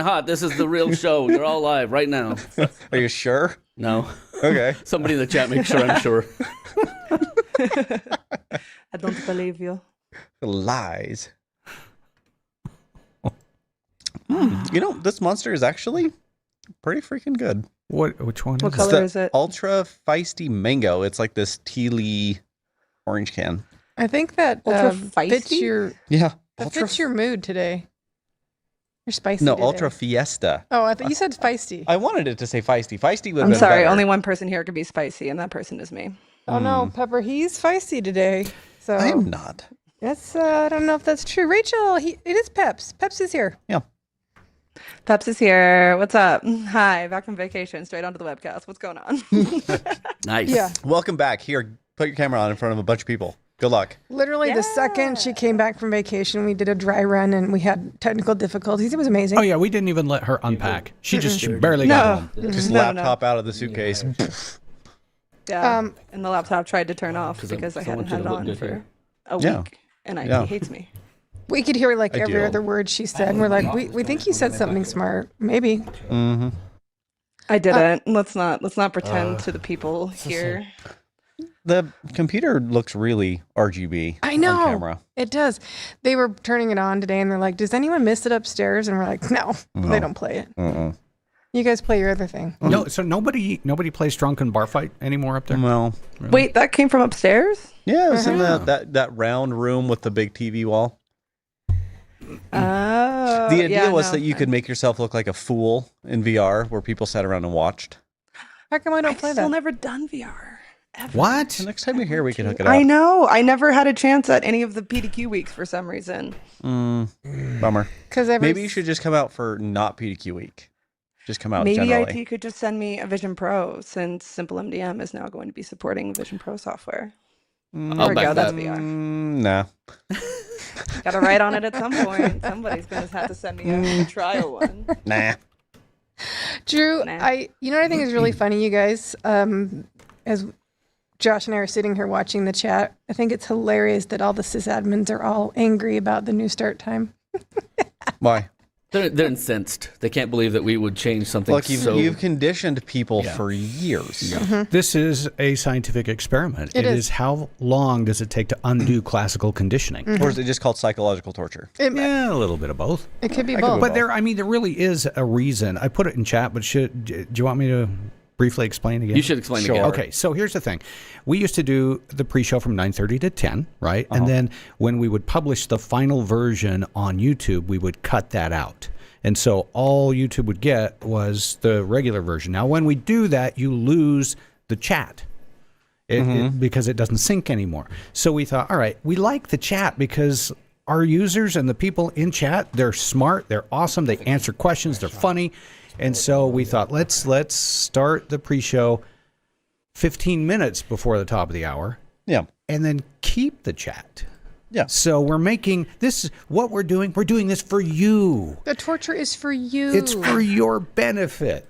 hot. This is the real show. They're all live right now. Are you sure? No. Okay. Somebody in the chat makes sure I'm sure. I don't believe you. Lies. You know, this monster is actually pretty freaking good. Which one? What Is color the is it? Ultra Feisty Mango. It's like this tealy orange can. I think that Ultra fits feisty? your Yeah. that fits your mood today. You're spicy. No, today. Ultra Fiesta. Oh, I thought you said feisty. I wanted it to say feisty. Feisty would have I'm been sorry, better. only one person here could be spicy, and that person is me. Oh no, Pepper, he's feisty today. So I am not. that's I don't know if that's true. Rachel, it is Peps. Peps is here. Yeah. Peps is here. What's up? Hi, back from vacation, straight onto the webcast. What's going on? Nice. Yeah. Welcome back. Here, put your camera on in front of a bunch of people. Good luck. Literally the second she came back from vacation, we did a dry run and we had technical difficulties. It was amazing. Oh yeah, we didn't even let her unpack. She barely got home. Just No, laptop out of the suitcase. Yeah. And the laptop tried to turn off because I I hadn't want you had to it look on good for here. a Yeah. week, and Yeah. he hates me. We could hear like every do. other word she said, and we're like, we think you said something smart. Maybe. Mm-hmm. I didn't. Let's not pretend to the people here. The computer looks really RGB I know. on camera. It does. They were turning it on today and they're like, does anyone miss it upstairs? And we're like, no, they don't play it. You guys play your other thing. No, so nobody plays Drunken Bar Fight anymore up there. Well, Wait, that came from upstairs? yeah, it was in that round room with the big TV wall. Oh. The idea yeah, was no. that you could make yourself look like a fool in VR, where people sat around and watched. How come I don't I've play still that? never done VR. Ever. What? The next time you're here, we can hook it up. I know. I never had a chance at any of the PDQ weeks for some reason. Bummer. Because Maybe you should just come out for not PDQ week. Just come out Maybe generally. IT could just send me a Vision Pro, since Simple MDM is now going to be supporting Vision Pro software. I'll There we back go. That's that. VR. Nah. Got to write on it at some point. Somebody's going to have to send me a trial one. Nah. Drew, Nah. you know what I think is really funny, you guys? As Josh and I are sitting here watching the chat, I think it's hilarious that all the sysadmins are all angry about the new start time. Why? They're incensed. They can't believe that we would change something Look, so... you've conditioned people for years. This is a scientific experiment. It is. How long does it take to undo classical conditioning? Or is it just called psychological torture? Yeah, a little bit of both. It could be I could both. go But there really is a reason. I put it in chat, but do you want me to briefly explain again? You should explain Sure. again. Okay, so here's the thing. We used to do the pre-show from 9:30 to 10, right? And then when we would publish the final version on YouTube, we would cut that out. And so all YouTube would get was the regular version. Now, when we do that, you lose the chat because it doesn't sync anymore. So we thought, all right, we like the chat because our users and the people in chat, they're smart, they're awesome, they answer questions, they're funny. And so we thought, let's start the pre-show 15 minutes before the top of the hour Yeah. and then keep the chat. Yeah. So we're making this, what we're doing this for you. the torture is for you. It's for your benefit.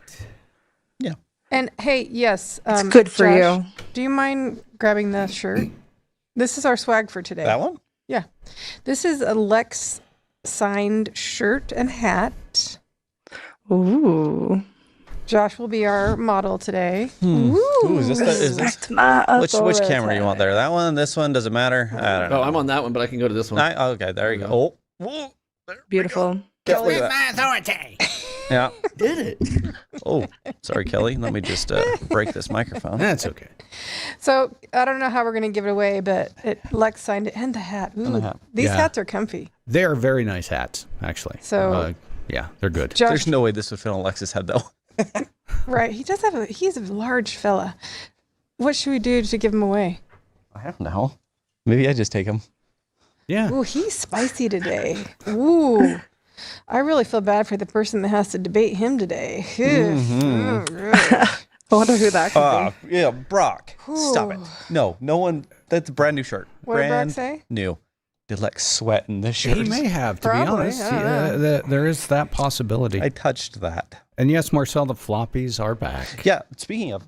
Yeah. And hey, yes. It's good for Josh, you. Do you mind grabbing the shirt? This is our swag for today. That one? Yeah. This is a Lex signed shirt and hat. Ooh. Josh will be our model today. Ooh, is this Respect my which camera you want there? That one? This one? Does it matter? I don't know. Oh, I'm on that one, but I can go to this one. Okay, there you go. Oh. Whoa. Beautiful. Yeah, look at that. Authority. Yeah. Did it? Oh, sorry, Kelly. Let me just break this microphone. That's okay. So I don't know how we're going to give it away, but Lex signed it and the hat. Ooh, the hat. These Yeah. hats are comfy. They are very nice hats, actually. So- yeah, they're good. Josh, There's no way this would fit on Alexa's head, though. right? He's a large fella. What should we do to give him away? I don't know. Maybe I just take him. Yeah. Ooh, he's spicy today. Ooh. I really feel bad for the person that has to debate him today. I wonder who that could be. Yeah, Brock. Stop it. No one. That's a brand new shirt. What did Brock Brand say? new. Did Lex sweat in this shirt? He may have, to Probably, be honest. I don't There is that possibility. I touched that. And yes, Marcel, the floppies are back. Yeah. Speaking of,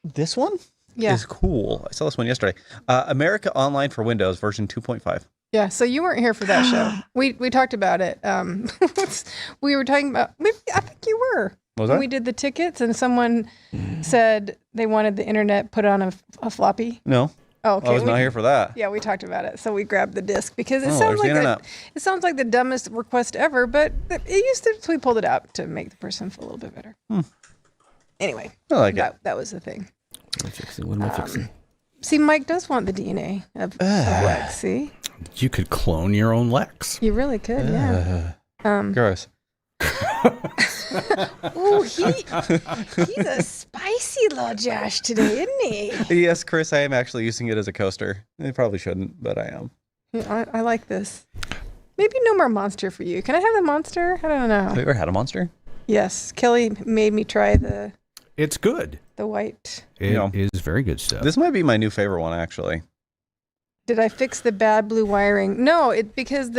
this one Yeah. is cool. I saw this one yesterday. America Online for Windows version 2.5. Yeah, so you weren't here for that show. We talked about it. We were talking about, maybe, I think you were. What was When that? we did the tickets and someone said they wanted the internet put on a floppy. No, Oh, okay. I was not here for that. Yeah, we talked about it. So we grabbed the disc because it Oh, sounds there's the like internet. it sounds like the dumbest request ever, but it used to, so we pulled it out to make the person feel a little bit better. Anyway, I like it. that was the thing. What am I fixing? What am I fixing? See, Mike does want the DNA of Lex. See, You could clone your own Lex. you really could. Yeah. Gross. Ooh, he's a spicy little Josh today, isn't he? Yes, Chris, I am actually using it as a coaster. I probably shouldn't, but I am. Yeah, I like this. Maybe no more monster for you. Can I have the monster? I don't Have you know. ever had a monster? Yes, Kelly made me try the It's good. white. It Yeah. is very good stuff. This might be my new favorite one, actually. Did I fix the bad blue wiring? No, because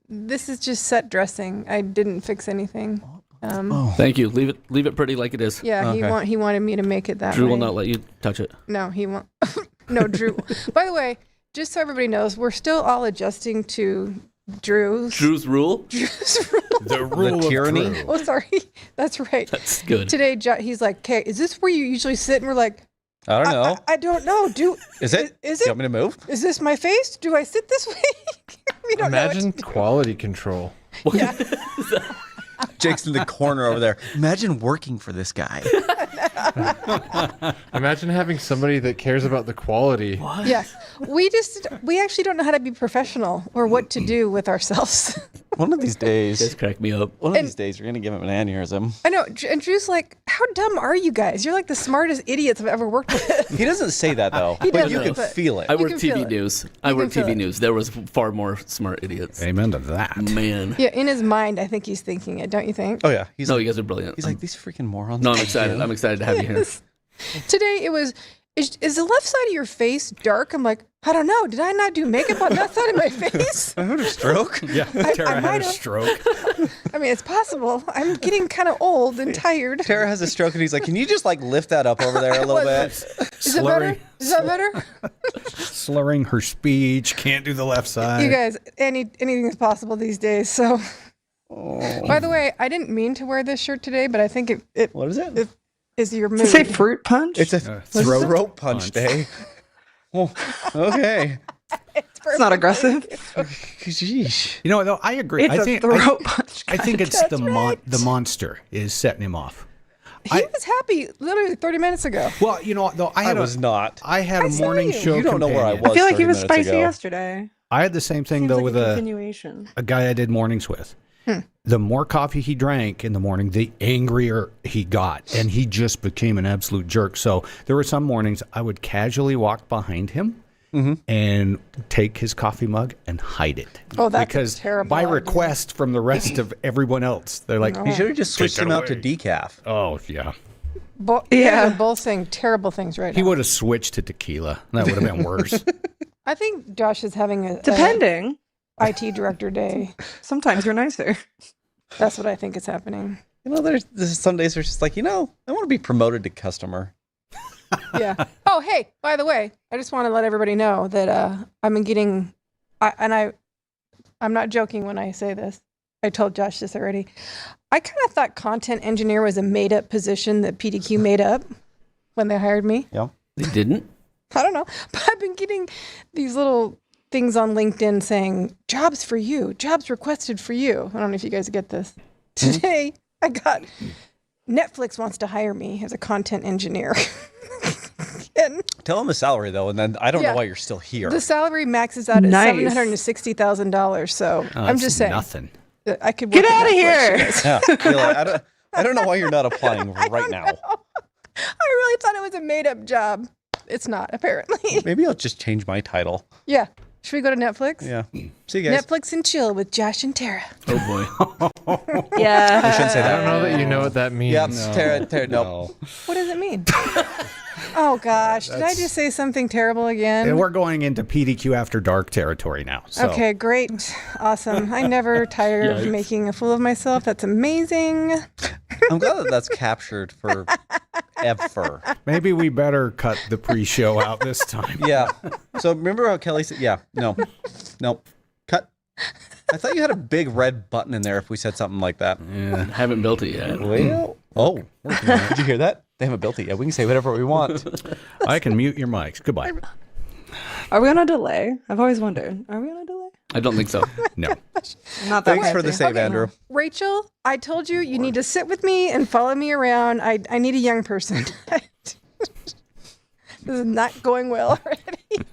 this is just set dressing. I didn't fix anything. Thank you. Leave it pretty like it is. Yeah, Okay. he wanted me to make it that Drew way. will not let you touch it. No, he won't. No, Drew. By the way, just so everybody knows, we're still all adjusting to Drew's Rule? rule. The rule The tyranny? of Drew. Oh, sorry. That's right. That's good. Today, he's like, "Okay, is this where you usually sit?" And we're like, I don't know. I don't know. Is it? Is Do you it? want me to move? Is this my face? Do I sit this way? We don't know. Imagine quality control. Yeah. Jake's in the corner over there. Imagine working for this guy. Imagine having somebody that cares about the quality. Yeah. We actually don't know how to be professional or what to do with ourselves. One of these days, Just crack me up. one of these days, you're gonna give him an aneurysm. I know. And Drew's like, "How dumb are you guys? You're like the smartest idiots I've ever worked with." He doesn't say that though, He but doesn't, you can but- feel it. I You work can feel TV it. news. You I work can feel TV it. news. There was far more smart idiots. Amen to that. Man. Yeah, in his mind, I think he's thinking it. Don't you think? Oh yeah, he's No, like, you guys are brilliant. he's like these freaking morons. No, I'm excited. I'm excited to have you here. Yes. Today it was. Is the left side of your face dark? I'm like, I don't know. Did I not do makeup on that side of my face? I had a stroke. Yeah, Tara had might a have. stroke. I mean, it's possible. I'm getting kind of old and tired. Tara has a stroke, and he's like, "Can you just like lift that up over there a little bit?" Is it better? Is that better? Slurring her speech, can't do the left side. You guys, anything is possible these days. So, by the way, I didn't mean to wear this shirt today, but I think it What is it? is your mood. Does it say fruit punch? It's a throat punch punch. day. Oh, okay. It's not aggressive. Sheesh. You know, though, I agree. It's I a think throat punch. I think it's That's the right. the monster is setting him off. He was happy literally 30 minutes ago. Well, you know, though, I was not. I had a saw morning you. show. You don't know where I companion. was. I feel like he 30 was minutes spicy ago. yesterday. I had the same thing Seems though like with a a continuation. guy I did mornings with. The more coffee he drank in the morning, the angrier he got, and he just became an absolute jerk. So there were some mornings I would casually walk behind him and take his coffee mug and hide it. Oh, that's a because terrible by idea. request from the rest of everyone else, they're like, You should have just switched Take him it out to away. decaf. "Oh yeah." Yeah, they're both saying terrible things right He now. would have switched to tequila. That would have been worse. I think Josh is having a Depending. IT director day. Sometimes you're nicer. That's what I think is happening. You know, there's some days where it's just like, I want to be promoted to customer. Yeah. Oh, hey, by the way, I just want to let everybody know that I've been getting, I'm not joking when I say this. I told Josh this already. I kind of thought content engineer was a made up position that PDQ made up when they hired me. Yeah. They didn't? I don't know, but I've been getting these little things on LinkedIn saying jobs for you, jobs requested for you. I don't know if you guys get this. Today I got Netflix wants to hire me as a content engineer. And Tell him the salary though, and then I don't Yeah. know why you're still here. the salary maxes out at Nice. $760,000. So Oh, I'm that's just saying nothing. that I could Get work at out of Netflix, you here. guys. Yeah. You're like, I don't know why you're not applying right now. I really thought it was a made up job. It's not, apparently. Maybe I'll just change my title. Yeah. Should we go to Netflix? Yeah. See you guys. Netflix and chill with Josh and Tara. Oh boy. Yeah. I shouldn't say I that. don't know that you know what that means. Yep. Tara, no. What does it mean? Oh gosh, did I just say something terrible again? And we're going into PDQ After Dark territory now. So. Okay, great. Awesome. I never tire of Yikes. making a fool of myself. That's amazing. I'm glad that that's captured for ever. Maybe we better cut the pre-show out this time. Yeah. So remember how Kelly said, yeah, no. I thought you had a big red button in there if we said something like that. Yeah, haven't built it yet. Well, oh, did you hear that? They haven't built it yet. We can say whatever we want. I can mute your mics. Goodbye. Are we on a delay? I've always wondered. Are we on a delay? I don't think so. No. Not that Thanks for the fancy. save, Andrew. Rachel, I told you you need to sit with me and follow me around. I need a young person. This is not going well already.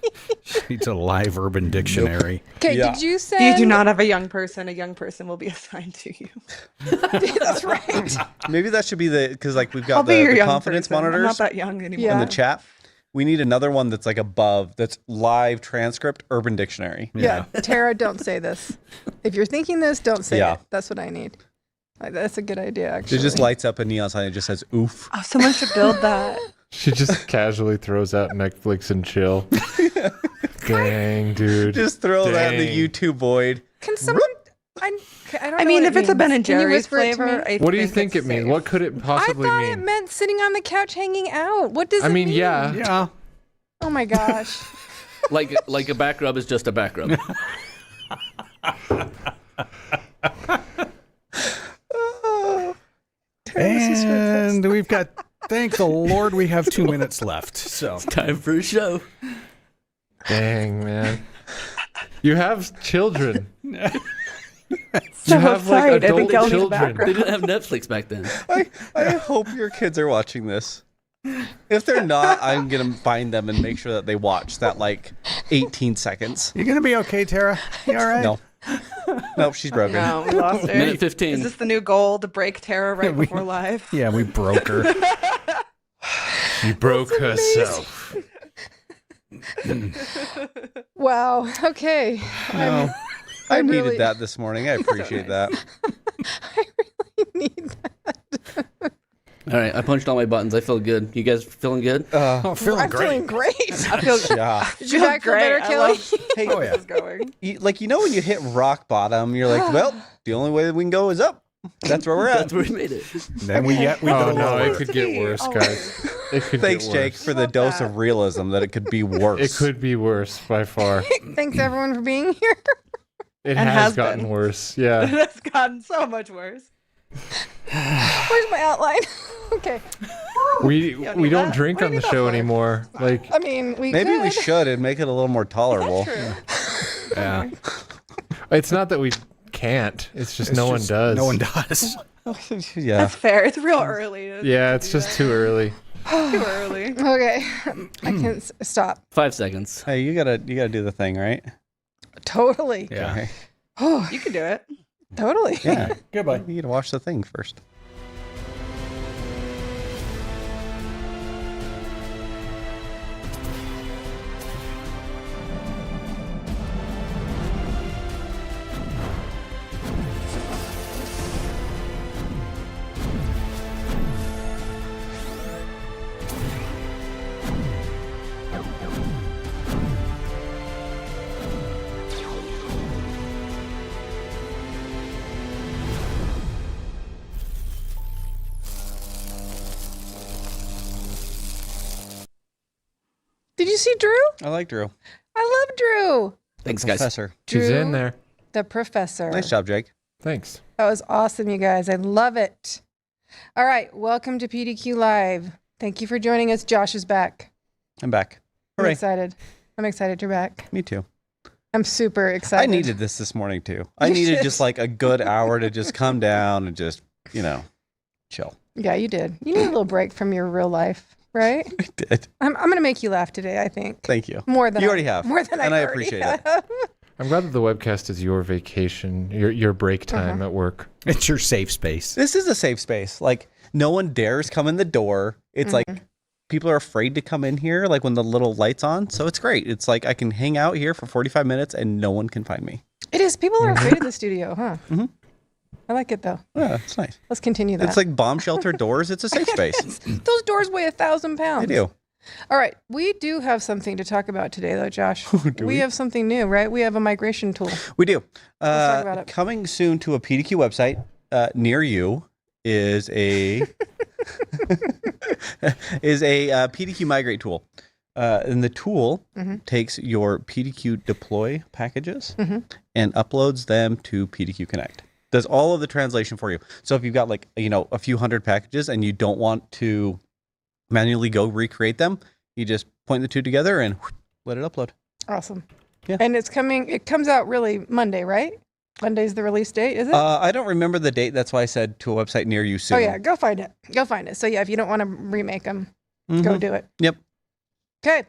It's a live urban dictionary. Okay, Yeah. did you say You do not have a young person. A young person will be assigned to you. That's right. Maybe that should be because like we've I'll got be your the young confidence person. I'm monitors not that young anymore. Yeah. in the chat. We need another one that's like above, that's live transcript urban dictionary. Yeah, Tara, don't say this. If you're thinking this, don't say Yeah. it. That's what I need. That's a good idea, actually. It just lights up a neon sign. It just says oof. Oh, someone should build that. She just casually throws out Netflix and chill. Dang, dude. Just throw that in the Dang. YouTube void. Can someone? I don't know I mean, what if it it's a Ben means. and Can you Jerry's whisper it to flavor, me? I What do you think it's it means? safe. What could it I possibly thought it mean? meant sitting on the couch hanging out. What does I it mean, mean? yeah. Yeah. Oh my gosh. Like a back rub is just a back rub. And we've got, thank the Lord, we have 2 minutes left. So Time for a show. Dang, man. You have children. So You have, like, sorry, I think adult I'll need children. background. They didn't have Netflix back then. I hope your kids are watching this. If they're not, I'm going to find them and make sure that they watch that like 18 seconds. you gonna be okay, Tara? You all right? No. Nope, she's broken. No, we lost her. Minute 15. Is this the new goal to break Tara right before live? Yeah, we broke her. She broke herself. Wow. Okay. No. I I'm needed really- that this morning. I appreciate that. I really need that. All right, I punched all my buttons. I feel good. You guys feeling good? Oh, feeling I'm feeling great. I feel Yeah. Did you back feel great. better, I Kelly? love Hey, Oh, yeah. this is going. like, you know when you hit rock bottom, you're like, well, the only way that we can go is up. That's where we're at. That's where we made it. Then we Oh, go no, lower. it could get worse, guys. It could Thanks, get Jake, worse. for the Love dose that. of realism that it could be worse. It could be worse by far. Thanks everyone for being here. It And has has gotten been. worse. It Yeah. has gotten so much worse. Where's my outline? Okay. We don't we need don't that. drink What do on you the need that show for? anymore. Like I mean, Maybe we could. should and make it a little more tolerable. True. Yeah. it's not that we can't. It's just no one does. No one does. Yeah. That's fair. It's real early. Yeah, it's just too early. too early. Okay. I can stop. 5 seconds. Hey, you gotta do the thing, right? Totally. Yeah. Okay. Oh, You can do it. totally. Yeah. Goodbye. You gotta watch the thing first. Did you see Drew? I like Drew. I love Drew. Thanks, guys. Professor. She's Drew, in there. The professor. Nice job, Jake. Thanks. That was awesome, you guys. I love it. All right. Welcome to PDQ Live. Thank you for joining us. Josh is back. I'm back. I'm Hooray. excited. I'm excited you're back. Me too. I'm super excited. I needed this morning too. I You needed did. just like a good hour to just come down and just, chill. Yeah, you did. You need a little break from your real life, right? I did. I'm going to make you laugh today, I think. Thank you. More than You already have. More than And I already appreciate have. it. I'm glad that the webcast is your vacation, your break time at work. It's your safe space. This is a safe space. Like no one dares come in the door. It's like people are afraid to come in here like when the little light's on. So it's great. It's like I can hang out here for 45 minutes and no one can find me. It is. People are afraid of the studio, huh? Mhm. I like it, though. Yeah, it's nice. Let's continue that. It's like bomb shelter doors. It's a safe space. Those doors weigh 1,000 pounds. They do. All right. We do have something to talk about today, though, Josh. Do we? have something new, right? We have a migration tool. We do. Let's talk about it. Coming soon to a PDQ website near you is a PDQ migrate tool. And the tool Mm-hmm. takes your PDQ deploy packages and uploads them to PDQ Connect. Does all of the translation for you. So if you've got like, a few hundred packages and you don't want to manually go recreate them, you just point the two together and let it upload. Awesome. Yeah. And it comes out really Monday, right? Monday's the release date, is it? I don't remember the date. That's why I said to a website near you soon. Oh yeah, go find it. Go find it. So yeah, if you don't want to remake them, go do it. Yep. Okay.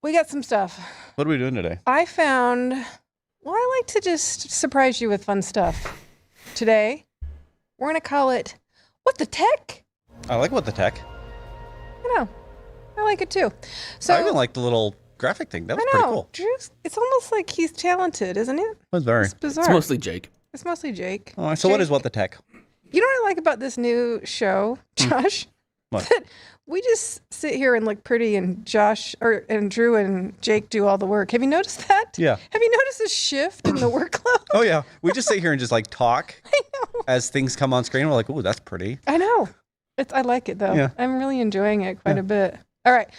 We got some stuff. What are we doing today? I found, I like to just surprise you with fun stuff. Today, we're going to call it, What the Tech? I like What the Tech. I know. I like it too. So I even like the little graphic thing. That was I pretty know. cool. Drew's, it's almost like he's talented, isn't it? It was very. It's bizarre. It's mostly Jake. It's mostly Jake. Oh, so what is Jake. What the Tech? You know what I like about this new show, Josh? What? That we just sit here and look pretty, and and Drew and Jake do all the work. Have you noticed that? Yeah. Have you noticed a shift in the workload? Oh yeah, we just sit here and just like talk I know. as things come on screen. We're like, "Ooh, that's pretty." I know. I like it though. Yeah. I'm really enjoying it quite a bit. All right.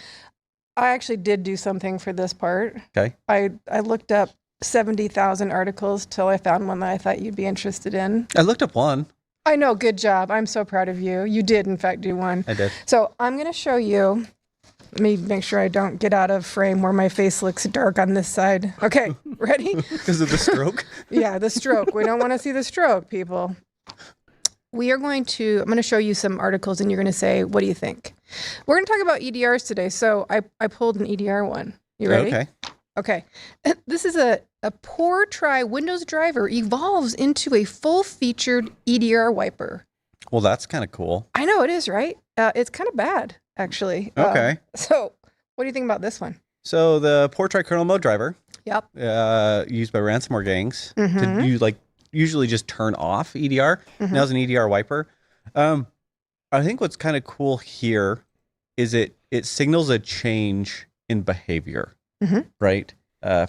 I actually did do something for this part. Okay. I looked up 70,000 articles till I found one that I thought you'd be interested in. I looked up one. I know. Good job. I'm so proud of you. You did, in fact, do one. I did. So I'm going to show you. Let me make sure I don't get out of frame where my face looks dark on this side. Okay. Ready? Because of the stroke. Yeah, the stroke. We don't want to see the stroke, people. I'm going to show you some articles and you're going to say, what do you think? We're going to talk about EDRs today. So I pulled an EDR one. You ready? Okay. Okay. This is a poor try Windows driver evolves into a full-featured EDR wiper. Well, that's kind of cool. I know it is, right? It's kind of bad, actually. Okay. So what do you think about this one? So the poor try kernel mode driver, Yep. used by ransomware gangs Mhm. to usually just turn off EDR. Mhm. Now it's an EDR wiper. I think what's kind of cool here is it signals a change in behavior, Mhm. right?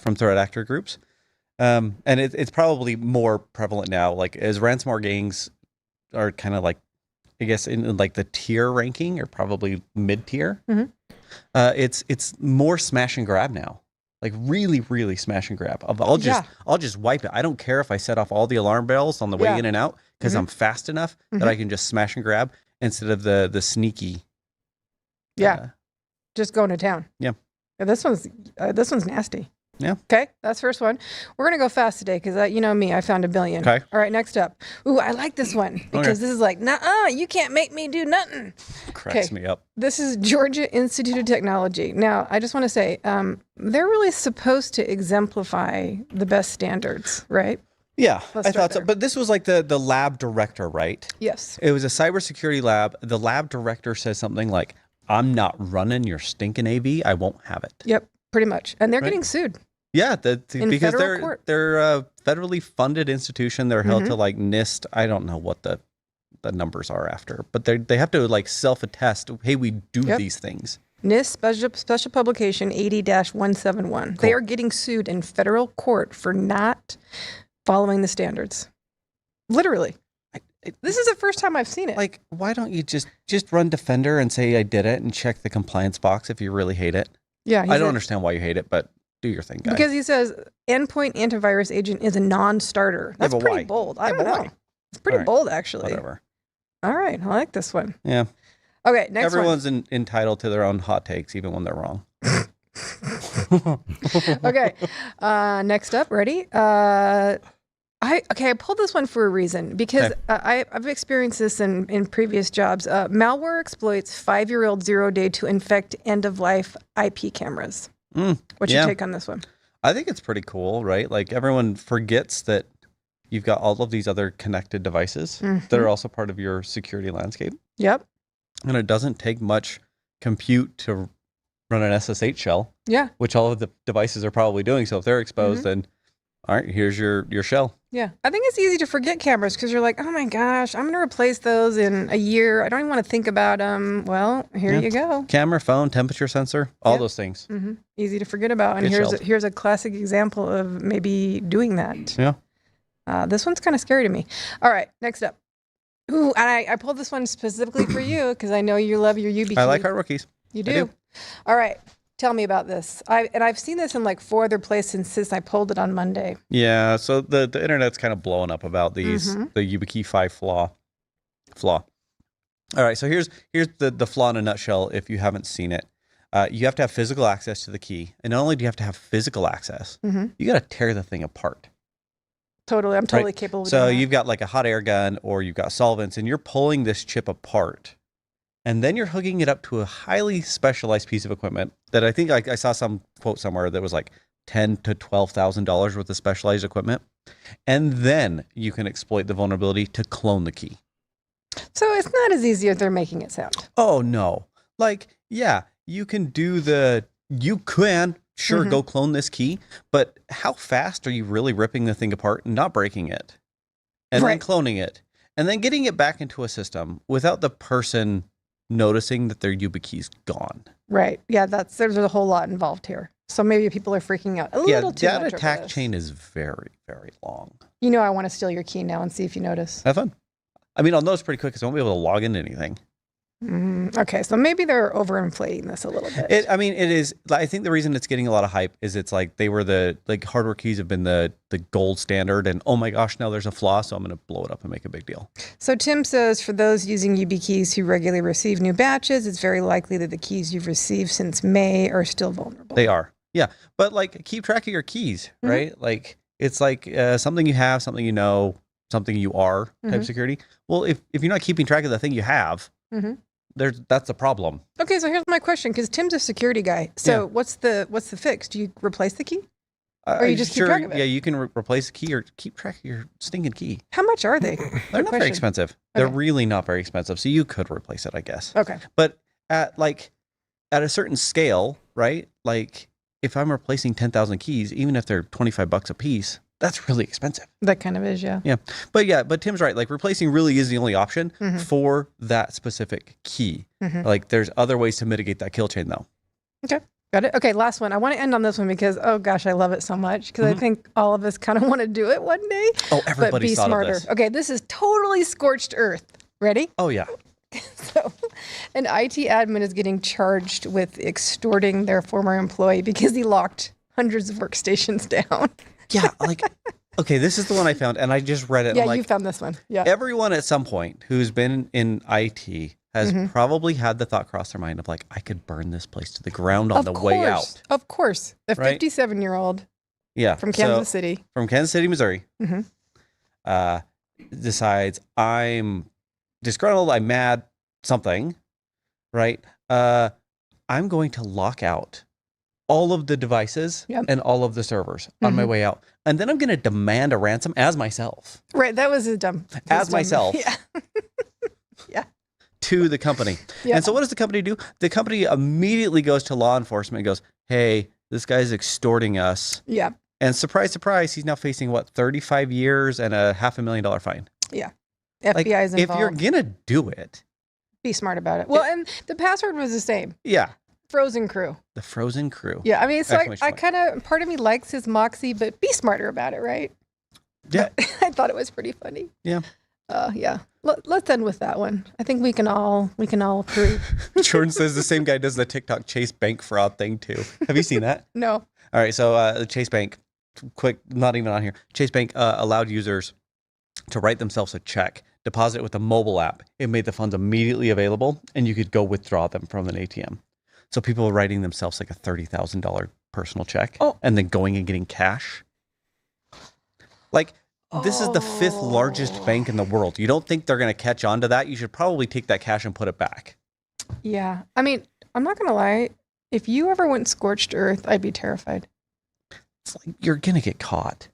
From threat actor groups. And it's probably more prevalent now, like as ransomware gangs are kind of like, I guess in like the tier ranking or probably mid tier. Mhm. It's more smash and grab now. Like really, really smash and grab. I'll just wipe it. I don't care if I set off all the alarm bells on the way Yeah. in and out because I'm fast enough that I can just smash and grab instead of the sneaky. Yeah. Just going to town. Yeah. This one's nasty. Yeah. Okay, that's first one. We're gonna go fast today because you know me, I found a billion. Okay. All right, next up. Ooh, I like this one because this is like, nuh-uh, you can't make me do nothing. Cracks me up. This is Georgia Institute of Technology. Now, I just want to say, they're really supposed to exemplify the best standards, right? Yeah, Let's I start thought so. there. But this was like the lab director, right? Yes. It was a cybersecurity lab. The lab director says something like, "I'm not running your stinking AV. I won't have it." Yep. Pretty much, and they're Right. getting sued. Yeah, In because federal court. they're a federally funded institution. They're held Mhm. to like NIST. I don't know what the numbers are after, but they have to like self-attest. Hey, we do Yep. these things. NIST special publication 80-171. They Cool. are getting sued in federal court for not following the standards. Literally. This is the first time I've seen it. Like, why don't you just run Defender and say I did it and check the compliance box if you really hate it? yeah, I don't understand why you hate it, but do your thing, guy. because he says endpoint antivirus agent is a non-starter. That's but pretty why? bold. I Yeah, don't but know. why? It's pretty All right. bold, actually. Whatever. All right, I like this one. Yeah. Okay, next Everyone's entitled to their own hot takes, even when they're wrong. one. Okay, next up, ready? I pulled this one for a reason because I've experienced this in previous jobs. Malware exploits 5-year-old 0-day to infect end-of-life IP cameras. What's your yeah. take on this one? I think it's pretty cool, right? Like everyone forgets that you've got all of these other connected devices that are also part of your security landscape. Yep. And it doesn't take much compute to run an SSH shell, Yeah. which all of the devices are probably doing. So if they're exposed, then all right, here's your shell. Yeah. I think it's easy to forget cameras because you're like, oh my gosh, I'm going to replace those in a year. I don't even want to think about them. Well, here you go. Camera, phone, temperature sensor, all Yep. those things. Easy to forget about. And Get here's a classic example of maybe doing that. Yeah. This one's kind of scary to me. All right, next up. Ooh, and I pulled this one specifically for you because I know you love your YubiKey. I like our rookies. You I do. do. All right. Tell me about this. I've seen this in like 4 other places since I pulled it on Monday. Yeah, so the internet's kind of blowing up about these the YubiKey 5 flaw. All right, so here's the flaw in a nutshell. If you haven't seen it, you have to have physical access to the key, and not only do you have to have physical access, you got to tear the thing apart. Totally, I'm totally capable of So doing that. you've got like a hot air gun, or you've got solvents, and you're pulling this chip apart. And then you're hooking it up to a highly specialized piece of equipment that I think I saw some quote somewhere that was like $10,000 to $12,000 worth of specialized equipment. And then you can exploit the vulnerability to clone the key. So it's not as easy as they're making it sound. Oh, no. Like, yeah, you can sure go clone this key, but how fast are you really ripping the thing apart and not breaking it? And then cloning it. And then getting it back into a system without the person noticing that their YubiKey's gone. Right. Yeah, there's a whole lot involved here. So maybe people are freaking out a little too much. Yeah, that over attack this. chain is very, very long. You know, I want to steal your key now and see if you notice. Have fun. I mean, I'll notice pretty quick because I won't be able to log into anything. Okay, so maybe they're overinflating this a little bit. It is. I think the reason it's getting a lot of hype is it's like they were hardware keys have been the gold standard, and oh my gosh, now there's a flaw, so I'm going to blow it up and make a big deal. So Tim says, for those using YubiKeys who regularly receive new batches, it's very likely that the keys you've received since May are still vulnerable. They are, yeah. But like, keep track of your keys, right? Like it's like something you have, something you know, something you are type security. Well, if you're not keeping track of the thing you have. That's a problem. Okay, so here's my question, because Tim's a security guy. So what's the fix? Do you replace the key? Or you just keep track of it? Yeah, you can replace the key or keep track of your stinking key. How much are they? They're not very expensive. They're really not very expensive. So you could replace it, I guess. Okay. But at a certain scale, right? Like if I'm replacing 10,000 keys, even if they're $25 a piece, that's really expensive. That kind of is, yeah. Yeah. But Tim's right. Like replacing really is the only option for that specific key. Like there's other ways to mitigate that kill chain though. Okay. Got it. Okay, last one. I want to end on this one because, oh gosh, I love it so much because I think all of us kind of want to do it one day. Oh, everybody's thought of this. Okay, this is totally scorched earth. Ready? Oh, yeah. So an IT admin is getting charged with extorting their former employee because he locked hundreds of workstations down. Yeah, like, okay, this is the one I found, and I just read it. Yeah, I'm like, you found this one. Yeah. Everyone at some point who's been in IT has probably had the thought cross their mind of like, I could burn this place to the ground on the way out. Of course. A Right? 57-year-old from Kansas City. From Kansas City, Missouri, decides I'm disgruntled, I'm mad, something, right? I'm going to lock out all of the devices and all of the servers on my way out. And then I'm going to demand a ransom as myself. Right. That was a dumb. As myself. Yeah. Yeah. To the company. Yeah. And so what does the company do? The company immediately goes to law enforcement and goes, hey, this guy's extorting us. Yeah. And surprise, surprise, he's now facing 35 years and a $500,000 fine. Yeah. FBI's involved. If you're going to do it. Be smart about it. Well, and the password was the same. Yeah. Frozen Crew. The Frozen Crew. Yeah, I mean, so I kind of, part of me likes his moxie, but be smarter about it, right? Yeah. I thought it was pretty funny. Yeah. Yeah. Let's end with that one. I think we can all approve. Jordan says the same guy does the TikTok Chase Bank fraud thing too. Have you seen that? No. All right. So the Chase Bank, quick, not even on here. Chase Bank allowed users to write themselves a check, deposit it with a mobile app. It made the funds immediately available, and you could go withdraw them from an ATM. So people were writing themselves like a $30,000 personal check and then going and getting cash. Like, this is the 5th largest bank in the world. You don't think they're going to catch on to that? You should probably take that cash and put it back. Yeah. I mean, I'm not going to lie. If you ever went scorched earth, I'd be terrified. It's like, you're going to get caught.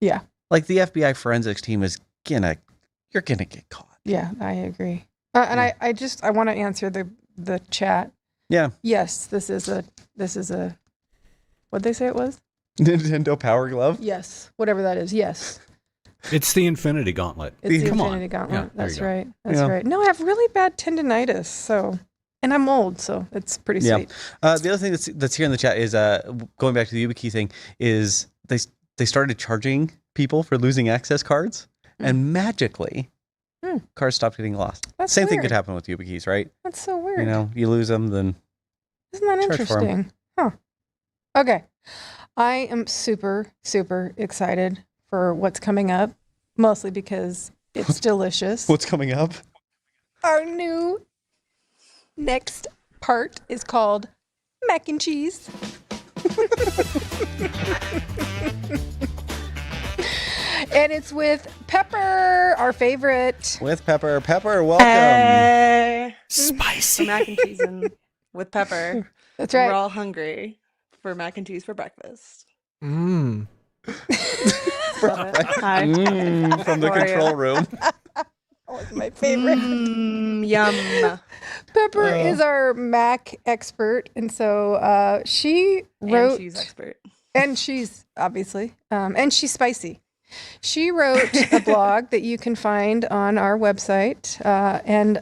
Yeah. Like the FBI forensics team is you're going to get caught. Yeah, I agree. And I want to answer the chat. Yeah. Yes, this is a what'd they say it was? Nintendo Power Glove? Yes. Whatever that is. Yes. It's the Infinity Gauntlet. It's the Come Infinity on. Gauntlet. Yeah, there That's you go. right. That's right. No, I have really bad tendinitis, and I'm old, so it's pretty sweet. The other thing that's here in the chat is going back to the YubiKey thing is they started charging people for losing access cards, and magically cards stopped getting lost. That's Same thing weird. could happen with YubiKeys, right? That's so weird. You know, you lose them, then Isn't that Search for 'em. interesting? Huh. Okay. I am super, super excited for what's coming up, mostly because it's delicious. What's coming up? Our new next part is called mac and cheese. And it's with Pepper, our favorite. With Pepper. Pepper, welcome. Hey. Spicy. For mac and cheese and with pepper. That's right. We're all hungry for mac and cheese for breakfast. Mmm. Love it. Hi. From the How are control you? room. Oh, it's my favorite. Yum. Pepper is our Mac expert, and so she wrote. And cheese expert. And she's obviously, and she's spicy. She wrote a blog that you can find on our website, and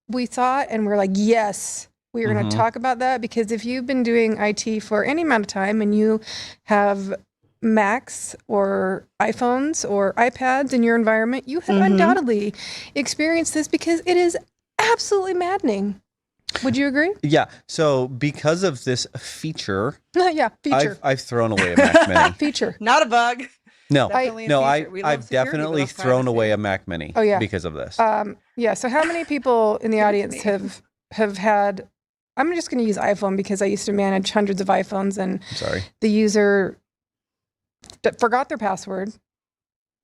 we saw it and we're like, yes, we are going to talk about that, because if you've been doing IT for any amount of time and you have Macs or iPhones or iPads in your environment, you have undoubtedly experienced this, because it is absolutely maddening. Would you agree? Yeah. So because of this feature, Yeah, feature. I've thrown away a Mac Mini. Feature. Not a bug. No, Definitely a no, feature. We love I've security, we definitely love thrown privacy. away a Mac Mini. Oh, yeah. Because of this. Yeah. So how many people in the audience me. have had? I'm just going to use iPhone because I used to manage hundreds of iPhones, and Sorry. the user forgot their password,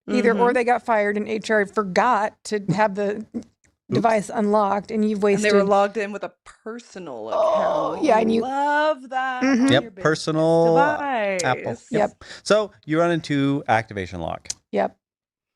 either or they got fired, and HR forgot to have the device unlocked, and you've And wasted. they were logged in with a personal account. Oh, yeah, and you- love that. Mhm. on Yep, your business personal device. Apple. Yep. So you run into activation lock. Yep.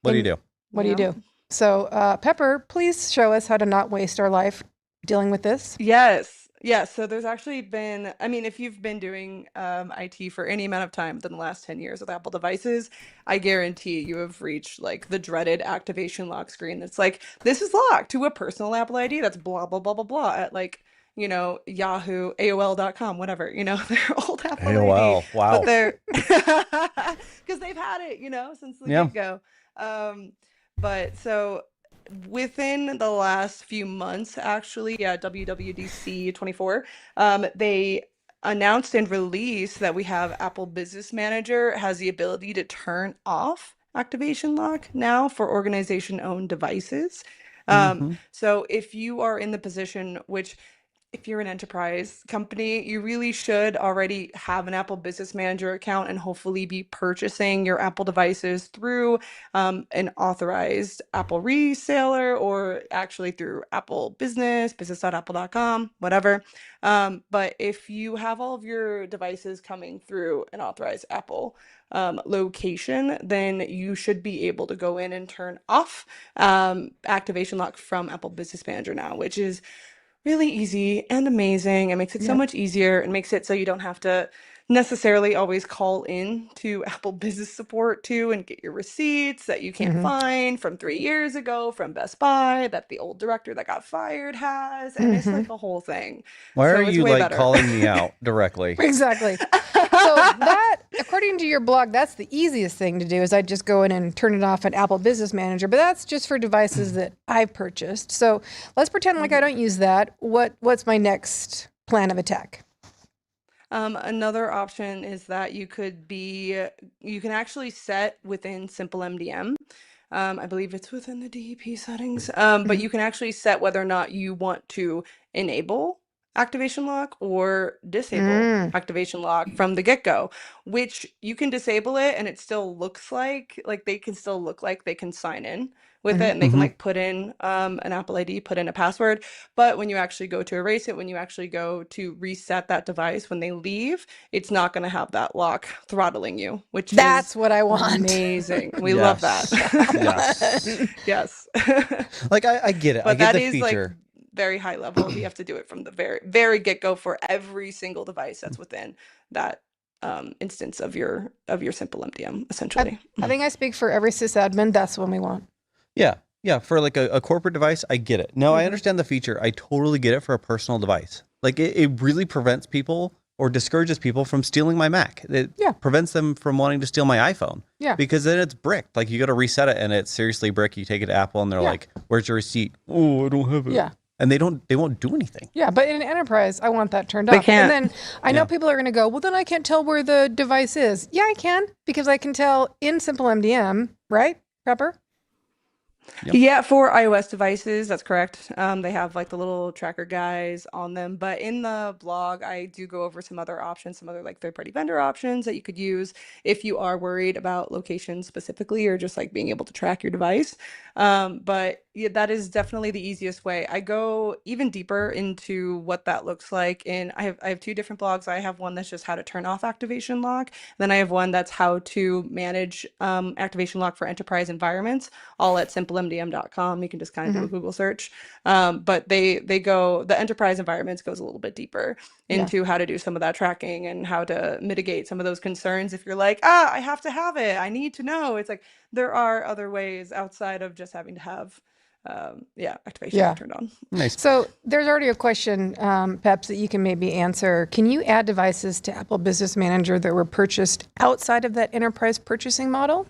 What do you And- do? What do you do? So, Pepper, please show us how to not waste our life dealing with this. Yes. Yes. So there's actually been, I mean, if you've been doing IT for any amount of time within the last 10 years with Apple devices, I guarantee you have reached like the dreaded activation lock screen that's like, this is locked to a personal Apple ID that's blah, blah, blah, blah, blah at like, you know, Yahoo, AOL.com, whatever, you know, their old Apple AOL, ID. wow. But they're, because they've had it, you know, since the Yeah. get-go. But so within the last few months, actually, WWDC 24, they announced and released that we have Apple Business Manager has the ability to turn off activation lock now for organization-owned devices. So if you are in the position, which if you're an enterprise company, you really should already have an Apple Business Manager account and hopefully be purchasing your Apple devices through an authorized Apple reseller or actually through Apple Business, business.apple.com, whatever. But if you have all of your devices coming through an authorized Apple location, then you should be able to go in and turn off activation lock from Apple Business Manager now, which is really easy and amazing. It makes it so much easier. It makes it so you don't have to necessarily always call in to Apple Business Support too and get your receipts that you can't find from 3 years ago from Best Buy that the old director that got fired has. And it's like a whole thing. Why So are it's you way like better. calling me out directly? Exactly. So that, according to your blog, that's the easiest thing to do, is I just go in and turn it off in Apple Business Manager, but that's just for devices that I've purchased. So let's pretend like I don't use that. What's my next plan of attack? Another option is that you can actually set within Simple MDM. I believe it's within the DEP settings, but you can actually set whether or not you want to enable activation lock or disable activation lock from the get-go, which you can disable it and it still looks like they can still look like they can sign in with it and they can like put in an Apple ID, put in a password. But when you actually go to erase it, when you actually go to reset that device, when they leave, it's not going to have that lock throttling you, which That's is what I want. amazing. We love that. Yes. Yes. Like I get it. But I get that the is like feature. very high level. You have to do it from the very get-go for every single device that's within that instance of your simple MDM, essentially. I think I speak for every sysadmin. That's the one we want. Yeah. Yeah. For like a corporate device, I get it. No, I understand the feature. I totally get it for a personal device. Like it really prevents people or discourages people from stealing my Mac. It prevents them from wanting to steal my iPhone. Yeah. Because then it's bricked. Like you got to reset it and it's seriously brick. You take it to Apple and they're like, where's your receipt? Oh, I don't have it. Yeah. and they won't do anything. Yeah, but in enterprise, I want that turned They off. can't. And then I know people are going to go, well, then I can't tell where the device is. Yeah, I can, because I can tell in simple MDM, right, Pepper? Yep. Yeah, for iOS devices, that's correct. They have like the little tracker guys on them, but in the blog, I do go over some other options, some other like third-party vendor options that you could use if you are worried about location specifically or just like being able to track your device. But yeah, that is definitely the easiest way. I go even deeper into what that looks like, and I have two different blogs. I have one that's just how to turn off activation lock. Then I have one that's how to manage activation lock for enterprise environments, all at simplemdm.com. You can just kind of do a Google search. But the enterprise environments goes a little bit deeper into how to do some of that tracking and how to mitigate some of those concerns. If you're like, I have to have it, I need to know. It's like there are other ways outside of just having to have activation lock turned on. Nice. So there's already a question, Peps, that you can maybe answer. Can you add devices to Apple Business Manager that were purchased outside of that enterprise purchasing model?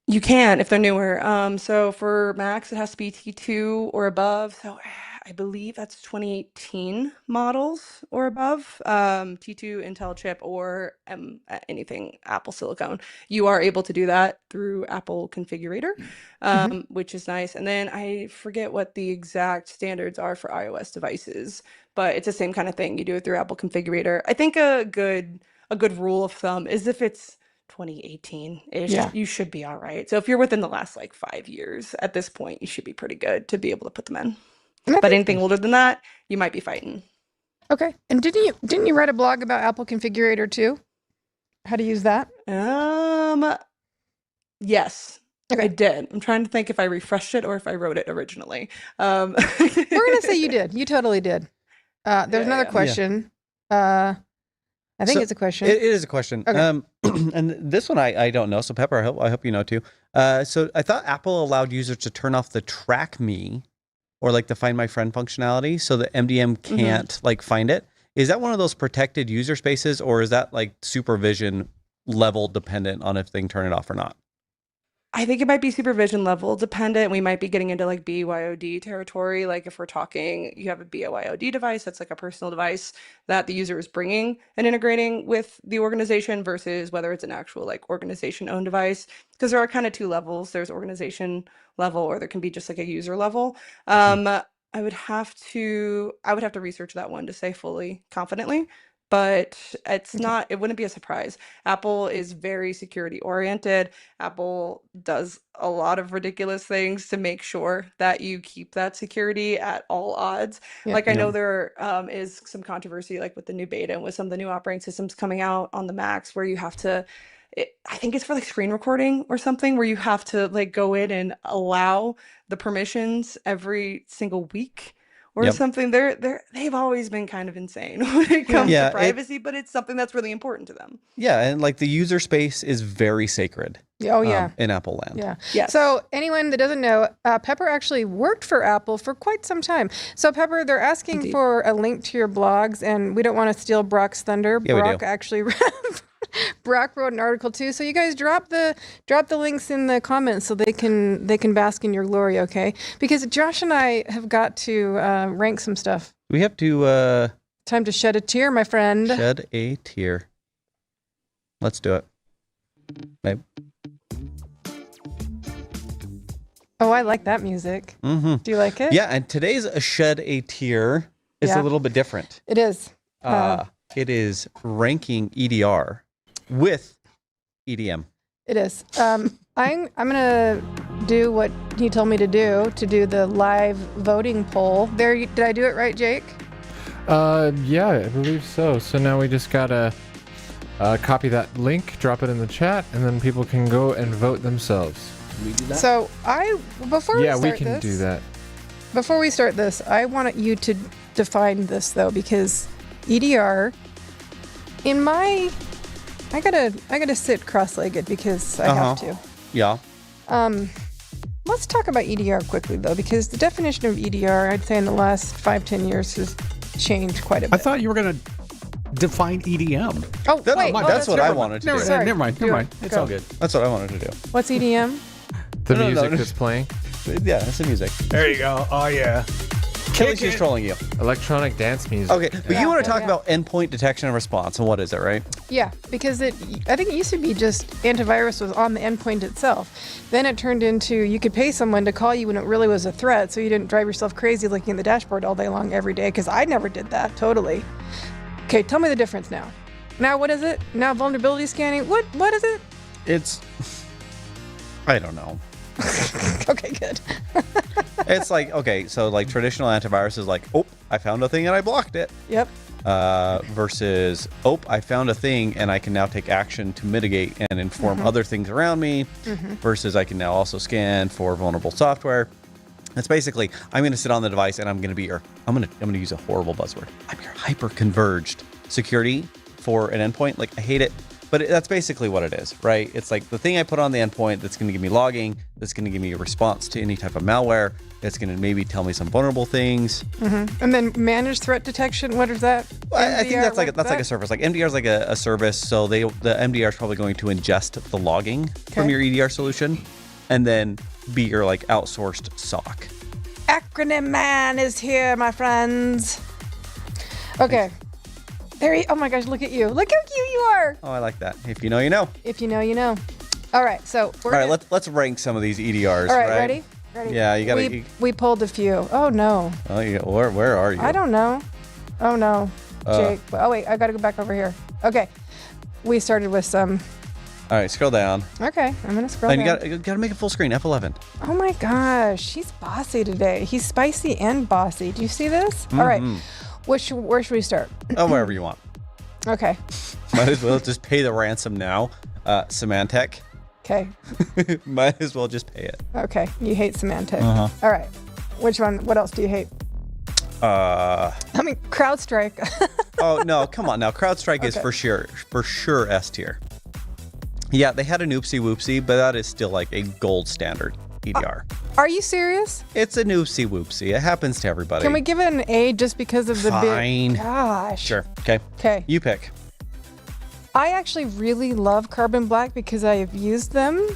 You can if they're newer. So for Macs, it has to be T2 or above. So I believe that's 2018 models or above. T2 Intel chip or anything Apple Silicon. You are able to do that through Apple Configurator, which is nice. And then I forget what the exact standards are for iOS devices, but it's the same kind of thing. You do it through Apple Configurator. I think a good rule of thumb is if it's 2018-ish, you should be all right. So if you're within the last like 5 years, at this point, you should be pretty good to be able to put them in. But anything older than that, you might be fighting. Okay. And didn't you write a blog about Apple Configurator too? How to use that? Yes. Okay. I did. I'm trying to think if I refreshed it or if I wrote it originally. We're gonna say you did. You totally did. There's another question. I think it's a question. It is a question. Okay. And this one I don't know. So Pepper, I hope you know too. So I thought Apple allowed users to turn off the Track Me or like the Find My Friend functionality so that MDM can't like find it. Is that one of those protected user spaces, or is that like supervision level dependent on if they can turn it off or not? I think it might be supervision level dependent. We might be getting into like BYOD territory. Like if we're talking, you have a BYOD device, that's like a personal device that the user is bringing and integrating with the organization versus whether it's an actual like organization owned device. Because there are kind of two levels. There's organization level, or there can be just like a user level. I would have to research that one to say fully confidently. But it wouldn't be a surprise. Apple is very security oriented. Apple does a lot of ridiculous things to make sure that you keep that security at all odds. I know there is some controversy like with the new beta and with some of the new operating systems coming out on the Macs where you have to, I think it's for like screen recording or something, where you have to like go in and allow the permissions every single week. Or something. They've always been kind of insane when it comes to privacy, but it's something that's really important to them. Yeah, and like the user space is very sacred. In Apple land. Yeah. Yes. So anyone that doesn't know, Pepper actually worked for Apple for quite some time. So Pepper, they're asking for a link to your blogs, and we don't want to steal Brock's thunder. Yeah, Brock actually Brock wrote an article too. So you guys drop the links in the comments so they can bask in your glory, okay? Because Josh and I have got to rank some stuff. We have to time to shed a tear, my friend. Shed a tear. Let's do it. Babe. Oh, I like that music. Do you like it? Yeah, and today's a shed a tear is a little bit different. It is. It is ranking EDR with EDM. It is. I'm gonna do what he told me to do the live voting poll. Did I do it right, Jake? Yeah, I believe so. So now we just gotta copy that link, drop it in the chat, and then people can go and vote themselves. Can we do that? So before do that. Before we start this, I want you to define this though, because EDR, I gotta sit cross-legged because I have to. Yeah. Let's talk about EDR quickly though, because the definition of EDR, I'd say in the last 5-10 years has changed quite a bit. I thought you were going to define EDM. Oh, wait. That's what I wanted to do. Sorry. Never mind. It's all good. That's what I wanted to do. What's EDM? The music that's playing. Yeah, that's the music. There you go. Oh, yeah. Kelly's just trolling you. Electronic dance music. Okay, but Yeah, you want to yeah, talk yeah. about endpoint detection and response, and what is it, right? Yeah, because I think it used to be just antivirus was on the endpoint itself. Then it turned into you could pay someone to call you when it really was a threat, so you didn't drive yourself crazy looking at the dashboard all day long every day, because I never did that, totally. Okay, tell me the difference now. Now what is it? Now vulnerability scanning? What is it? It's, I don't know. Okay, good. It's like, okay, so like traditional antivirus is like, oh, I found a thing and I blocked it. Yep. Versus, oh, I found a thing and I can now take action to mitigate and inform other things around me. Versus I can now also scan for vulnerable software. It's basically, I'm going to sit on the device and I'm going to be your, I'm going to use a horrible buzzword. I'm your hyper converged security for an endpoint. Like, I hate it, but that's basically what it is, right? It's like the thing I put on the endpoint that's going to give me logging, that's going to give me a response to any type of malware, that's going to maybe tell me some vulnerable things. And then managed threat detection. What is that? I think that's like MDR, that's like a service. Like MDR is like a service, so the MDR is probably going to ingest the logging from Okay. your EDR solution, and then be your like outsourced SOC. Acronym man is here, my friends. Okay. Oh my gosh, look at you. Look how cute you are. Oh, I like that. If you know, you know. If you know, you know. All right, so we're All right, let's rank some of these EDRs. All right, ready? Yeah, you gotta. We pulled a few. Oh no. Oh, where are you? I don't know. Oh no. Uh, Jake. Oh wait, I gotta go back over here. Okay. We started with some. All right, scroll down. Okay, I'm gonna scroll And down. you gotta make it full screen. F11. Oh my gosh, he's bossy today. He's spicy and bossy. Do you see this? All right. Where should we start? Oh, wherever you want. Okay. Might as well just pay the ransom now. Symantec. Okay. Might as well just pay it. Okay. You hate Symantec. Uh-huh. All right. Which one? What else do you hate? I mean, CrowdStrike. Oh no, come on now. CrowdStrike is Okay. for sure S tier. Yeah, they had an oopsie whoopsie, but that is still like a gold standard EDR. Are you serious? It's an oopsie whoopsie. It happens to everybody. Can we give it an A just because of the Fine. big? Gosh. Sure. Okay. Okay. You pick. I actually really love Carbon Black because I've used them.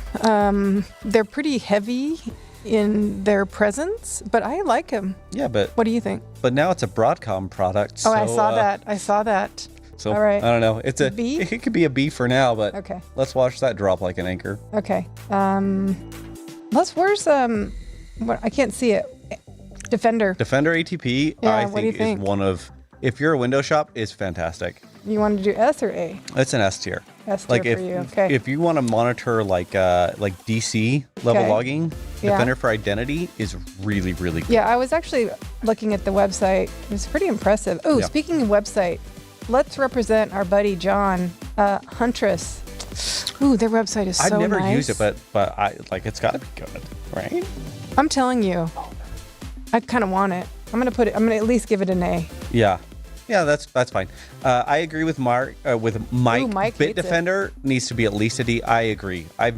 They're pretty heavy in their presence, but I like them. Yeah, but What do you think? now it's a Broadcom product. Oh, I so, saw that. I saw that. So All right. I don't know. It's a B? It could be a B for now, but Okay. let's watch that drop like an anchor. Okay. Where's what I can't see it. Defender. Defender ATP, Yeah, I what do you think, think? is one of, if you're a Windows shop, is fantastic. You want to do S or A? It's an S tier. S tier Like for if you. Okay. if you want to monitor like DC level Okay. logging, Yeah. Defender for Identity is really good. Yeah, I was actually looking at the website. It was pretty impressive. Oh, Yeah. speaking of website, let's represent our buddy John, Huntress. Ooh, their website is so I've never nice. used it, but I like it's got to be good, right? I'm telling you, I kind of want it. I'm gonna at least give it an A. Yeah, that's fine. I agree with Mike. Ooh, Mike hates it. Bitdefender needs to be at least a D. I agree. I've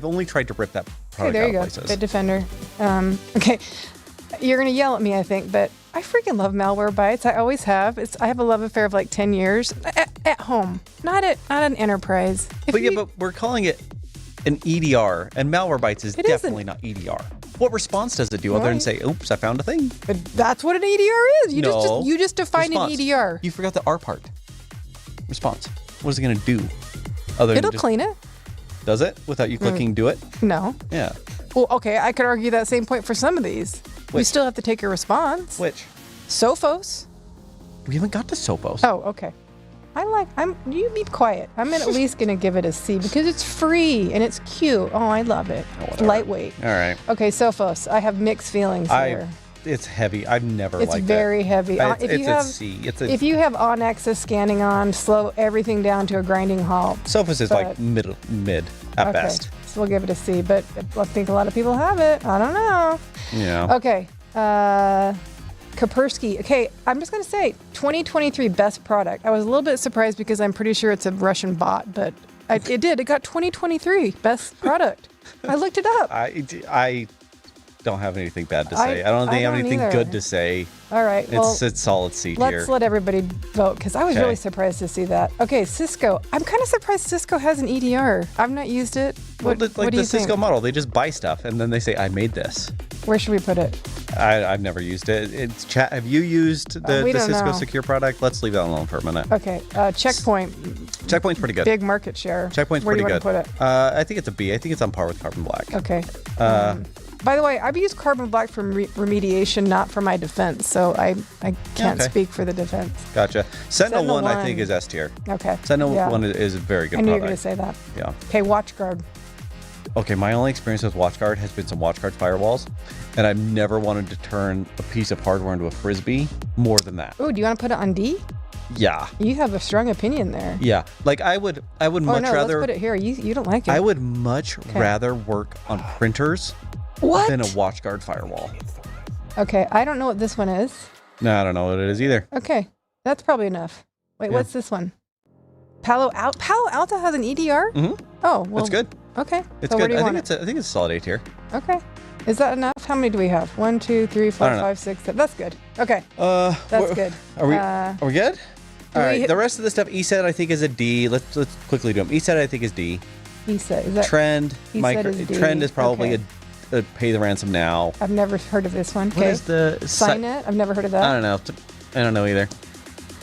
only tried to rip that Okay, product there out you of go. places. Bitdefender. Okay, you're gonna yell at me, I think, but I freaking love Malwarebytes. I always have. I have a love affair of like 10 years at home, not an enterprise. But we're calling it an EDR, and Malwarebytes is It isn't. definitely not EDR. What response does it do other than Right. say, "Oops, I found a thing"? But that's what an EDR is. No. You just define Response. an EDR. You forgot the R part. Response. What is it going to do? Other It'll than just, clean it. does it without you clicking do it? No. Yeah. Well, okay, I could argue that same point for some of these. You Which? still have to take a response. Which? Sophos. We haven't got to Sophos. Oh, okay. You be quiet. I'm at least going to give it a C because it's free and it's cute. Oh, I love it. whatever. Lightweight. All right. Okay, Sophos. I have mixed feelings here. It's heavy. I've never It's liked it. very heavy. It's, If it's you have a C. It's a if you have on-access scanning on, slow everything down to a grinding halt. Sophos is like but- mid at Okay, best. so we'll give it a C, but I think a lot of people have it. I don't know. Yeah. Okay, Kaspersky. Okay, I'm just gonna say 2023 best product. I was a little bit surprised because I'm pretty sure it's a Russian bot, but it did. It got 2023 best product. I looked it up. I don't have anything bad to say. I don't I have don't anything either. good to say. All right. Well, It's solid C let's tier. let everybody vote because I was Okay. really surprised to see that. Okay, Cisco. I'm kind of surprised Cisco has an EDR. I've not used it. Well, What like do the you think? Cisco model, they just buy stuff and then they say, "I made this." Where should we put it? I've never used it. It's chat. Have you used the we don't Cisco know. Secure product? Let's leave that alone for a minute. Okay. Checkpoint. Checkpoint's pretty good. Big market share. Checkpoint's Where pretty do you good. want to put it? I think it's a B. I think it's on par with Carbon Black. Okay. By the way, I've used Carbon Black for remediation, not for my defense, so I can't Okay. speak for the defense. Gotcha. Sentinel 1, I think, 1. is S tier. Okay. Sentinel Yeah. 1 is a very good I knew you were product. going to say that. Yeah. Okay, WatchGuard. Okay, my only experience with WatchGuard has been some WatchGuard firewalls, and I've never wanted to turn a piece of hardware into a frisbee more than that. Oh, do you want to put it on D? Yeah. You have a strong opinion there. Yeah. Like I would Oh much no, rather let's put it here. You don't like it. I would much rather work on printers What? than a WatchGuard firewall. Okay, I don't know what this one is. No, I don't know what it is either. Okay, that's probably enough. Wait, Yeah. what's this one? Palo Alto has an EDR? Mhm. Oh, well. It's good. Okay. It's so where good. do you I want think it's a solid A tier. it? Okay. Is that enough? How many do we have? 1, 2, 3, 4, I don't know. 5, 6, 7. That's good. Okay, That's that's good. Are we good? All right. we- The rest of the stuff, ESET I think is a D. Let's quickly do them. ESET I think is D. ESET, is that? Trend, ESET is D. Trend is probably Okay. a pay the ransom now. I've never heard of this one. What Okay. is the Signet? I've never heard of that. I don't know. I don't know either.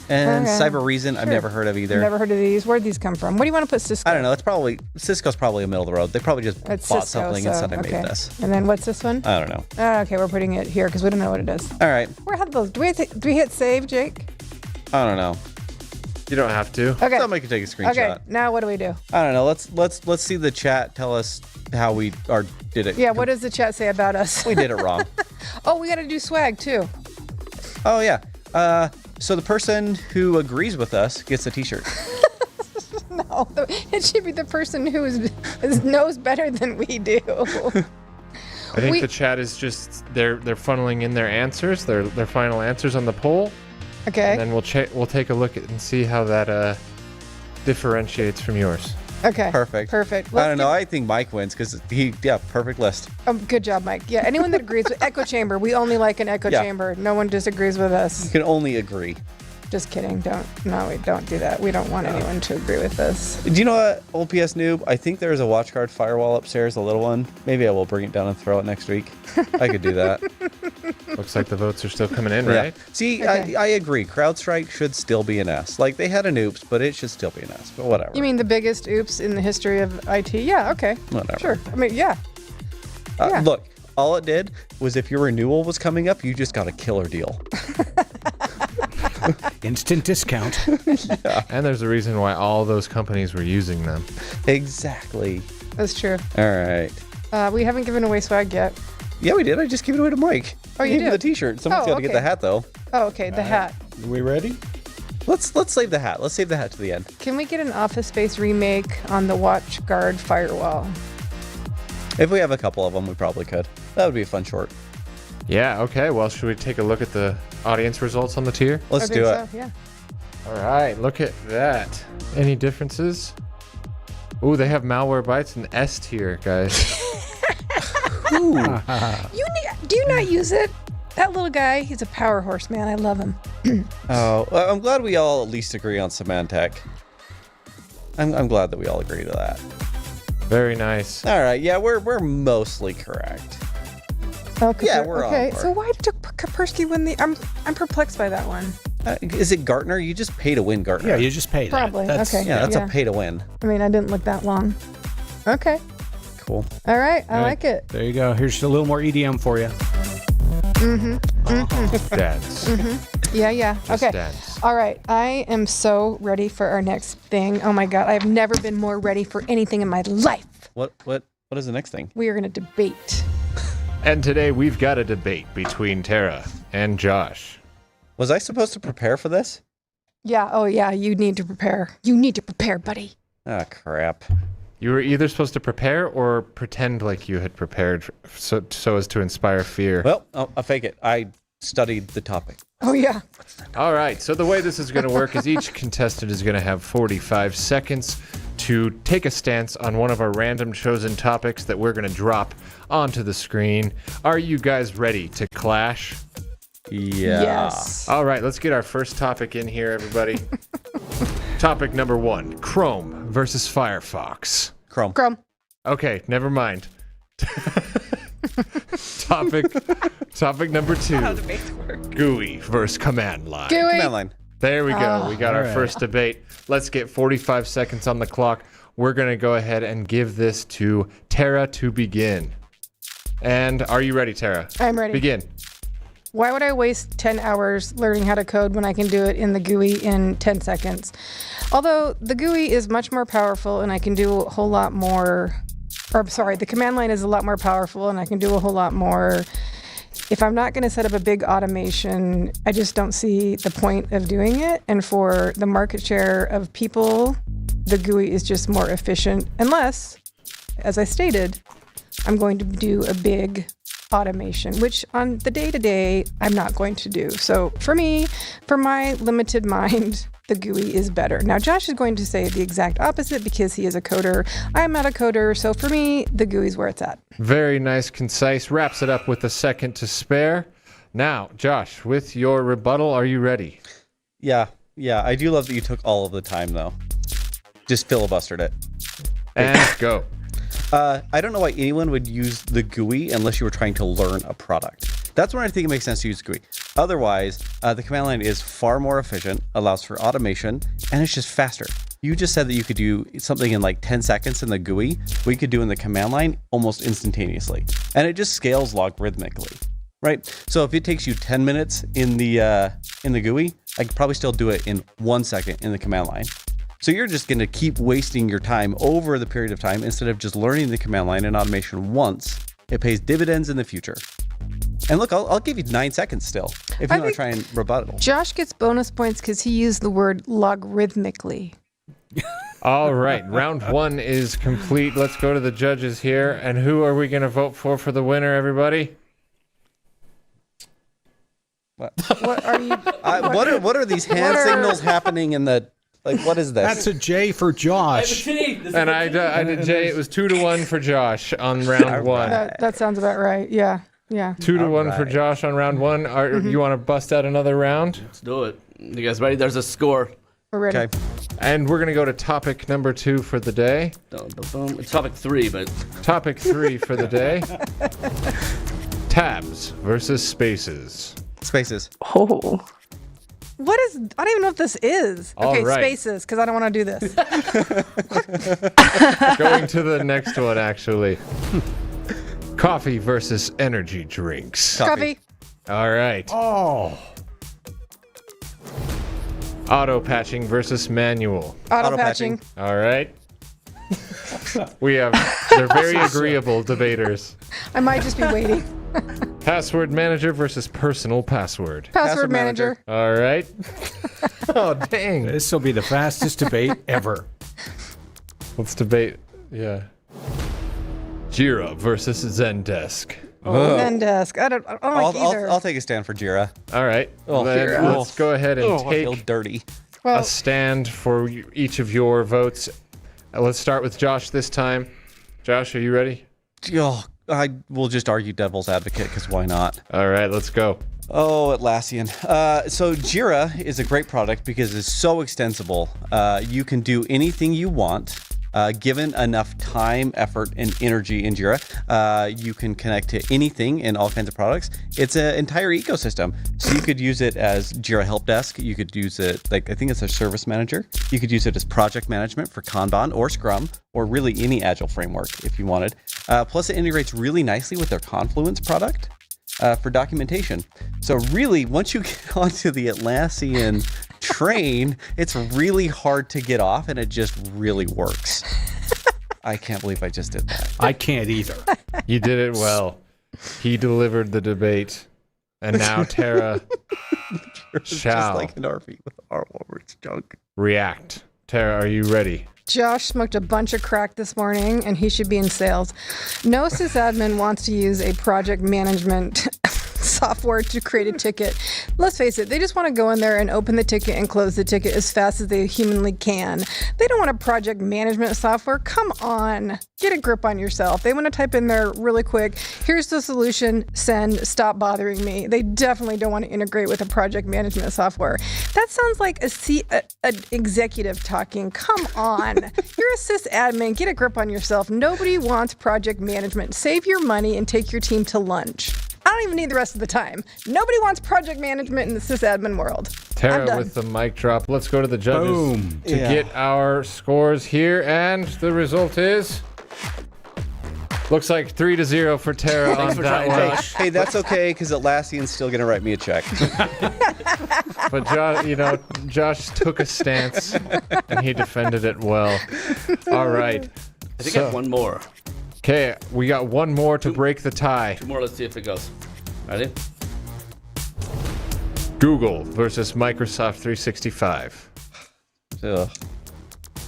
And Okay. Cyber Reason I've Sure. never heard of either. Never heard of these. Where'd these come from? What do you want to put Cisco? I don't know. It's probably Cisco's probably a middle of the road. They probably just It's bought Cisco, something so, and said I okay. made this. And then what's this one? I don't know. Okay, we're putting it here because we don't know what it is. All right. Where have those? Do we hit save, Jake? I don't know. You don't have to. Okay. Somebody can take a screenshot. Okay. Now what do we do? I don't know. Let's see the chat tell us how we did it. Yeah. What does the chat say about us? We did it wrong. Oh, we got to do swag too. Oh yeah. So the person who agrees with us gets a T-shirt. No, it should be the person who knows better than we do. I think the chat is just they're funneling in their answers, their final answers on the poll, Okay. and then we'll take a look at and see how that differentiates from yours. Okay. Perfect. Perfect. I don't know. I think Mike wins because perfect list. Good job, Mike. Yeah. Anyone that agrees with echo chamber, we only like an echo Yeah. chamber. No one disagrees with You us. can only agree. Just kidding. We don't do that. We don't want anyone to agree with us. Do you know what, old PS noob? I think there's a WatchGuard firewall upstairs, a little one. Maybe I will bring it down and throw it next week. I could do that. Looks like the votes are still coming in, right? Yeah. See, Okay. I agree. CrowdStrike should still be an S. Like, they had an oops, but it should still be an S. But whatever. You mean the biggest oops in the history of IT? Yeah. Okay. Whatever. Sure. I mean, yeah. yeah. Look, all it did was if your renewal was coming up, you just got a killer deal. Instant discount. And there's a reason why all those companies were using them. Exactly. That's true. All right. We haven't given away swag yet. Yeah, we did. I just gave it away to Mike. Oh, you Gave him did? the T-shirt. Someone's Oh, got to get okay. the hat, though. Oh, okay. The hat. Are we ready? Let's save the hat. Let's save the hat to the end. Can we get an Office Space remake on the WatchGuard firewall? If we have a couple of them, we probably could. That would be a fun short. Yeah, okay. Well, should we take a look at the audience results on the tier? Let's I think do it. so, yeah. All right, look at that. Any differences? Ooh, they have Malware Bytes in S tier, guys. Ooh. Do you not use it? That little guy, he's a power horse, man. I love him. Oh, well, I'm glad we all at least agree on Symantec. I'm glad that we all agree to that. Very nice. All right, yeah, we're mostly correct. Okay. Yeah, we're on okay. board. So why did Kaspersky win the? I'm perplexed by that one. Is it Gartner? You just pay to win Gartner. Yeah, you just pay that. Probably. That's, Okay. Yeah, that's Yeah. a pay to win. I mean, I didn't look that long. Okay. Cool. All right. I All right. like it. There you go. Here's a little more EDM for you. Dance. Yeah. Yeah. Just Okay. dance. All right. I am so ready for our next thing. Oh my God. I've never been more ready for anything in my life. What is the next thing? We are going to debate. And today we've got a debate between Tara and Josh. Was I supposed to prepare for this? Yeah. Oh yeah. You need to prepare. You need to prepare, buddy. Ah, crap. You were either supposed to prepare or pretend like you had prepared so as to inspire fear. Well, I'll fake it. I studied the topic. Oh yeah. All right, so the way this is going to work is each contestant is going to have 45 seconds to take a stance on one of our random chosen topics that we're going to drop onto the screen. Are you guys ready to clash? Yeah. Yes. All right, let's get our first topic in here, everybody. Topic number 1, Chrome versus Firefox. Chrome. Chrome. Okay, never mind. Topic number 2. How debates work. GUI versus command line. GUI. Command line. There we go. We got our right. first debate. Let's get 45 seconds on the clock. We're going to go ahead and give this to Tara to begin. And are you ready, Tara? I'm ready. Begin. Why would I waste 10 hours learning how to code when I can do it in the GUI in 10 seconds? Although the GUI is much more powerful and I can do a whole lot more, or sorry, the command line is a lot more powerful and I can do a whole lot more. If I'm not going to set up a big automation, I just don't see the point of doing it. And for the market share of people, the GUI is just more efficient, unless, as I stated, I'm going to do a big automation, which on the day-to-day, I'm not going to do. So for me, for my limited mind, the GUI is better. Now, Josh is going to say the exact opposite because he is a coder. I am not a coder, so for me, the GUI is where it's at. Very nice, concise. Wraps it up with a second to spare. Now, Josh, with your rebuttal, are you ready? Yeah. I do love that you took all of the time, though. Just filibustered it. And go. I don't know why anyone would use the GUI unless you were trying to learn a product. That's when I think it makes sense to use GUI. Otherwise, the command line is far more efficient, allows for automation, and it's just faster. You just said that you could do something in like 10 seconds in the GUI. We could do in the command line almost instantaneously. And it just scales logarithmically, right? So if it takes you 10 minutes in the GUI, I could probably still do it in 1 second in the command line. So you're just going to keep wasting your time over the period of time instead of just learning the command line and automation once. It pays dividends in the future. And look, I'll give you 9 seconds still if you want to try and rebuttal. Josh gets bonus points because he used the word logarithmically. All right, round 1 is complete. Let's go to the judges here. And who are we going to vote for the winner, everybody? What are you? What are these hand signals happening in the... Like, what is this? That's a J for Josh. And I did Jay. It was 2-1 for Josh on round 1. That sounds about right. Yeah. 2-1 for Josh on round 1. You want to bust out another round? Let's do it. You guys ready? There's a score. We're ready. Okay. And we're going to go to topic number 2 for the day. It's topic 3, but Topic 3 for the day. Tabs versus spaces. Spaces. Oh. What is? I don't even know what this is. All Okay, right. spaces, because I don't want to do this. Going to the next one, actually. Coffee versus energy drinks. Coffee. All right. Oh, Auto patching versus manual. Auto patching. All right. They're very agreeable debaters. I might just be waiting. Password manager versus personal password. Password manager. All right. Oh, dang. this will be the fastest debate ever. Let's debate. Yeah. Jira versus Zendesk. Zendesk. I don't like either. I'll take a stand for Jira. All right. Oh, Then Jira. let's go ahead and I feel take dirty. a stand for each of your votes. Let's start with Josh this time. Josh, are you ready? Oh, I will just argue devil's advocate because why not? All right, let's go. Oh, Atlassian. So Jira is a great product because it's so extensible. You can do anything you want. Given enough time, effort, and energy in Jira, you can connect to anything in all kinds of products. It's an entire ecosystem. So you could use it as Jira Help Desk. You could use it, I think it's a service manager. You could use it as project management for Kanban or Scrum, or really any Agile framework if you wanted. Plus, it integrates really nicely with their Confluence product for documentation. So really, once you get onto the Atlassian train, it's really hard to get off, and it just really works. I can't believe I just did that. I can't either. You did it well. He delivered the debate. And now Tara It's shall just like an RV with R over its junk. react. Tara, are you ready? Josh smoked a bunch of crack this morning, and he should be in sales. No sysadmin wants to use a project management software to create a ticket. Let's face it, they just want to go in there and open the ticket and close the ticket as fast as they humanly can. They don't want a project management software. Come on, get a grip on yourself. They want to type in there really quick, here's the solution, send, stop bothering me. They definitely don't want to integrate with a project management software. That sounds like an executive talking. Come on. You're a sysadmin. Get a grip on yourself. Nobody wants project management. Save your money and take your team to lunch. I don't even need the rest of the time. Nobody wants project management in the sysadmin world. I'm Tara done. with the mic drop. Let's go to the judges Boom. to get our scores here. And the result is... looks like 3-0 for Tara on for that trying, one. Josh. Hey, that's okay because Atlassian's still going to write me a check. But Josh took a stance and he defended it well. All right. I think I have one more. Okay, we got one more to break the tie. Two more. Let's see if it goes. Ready? Google versus Microsoft 365. Ugh.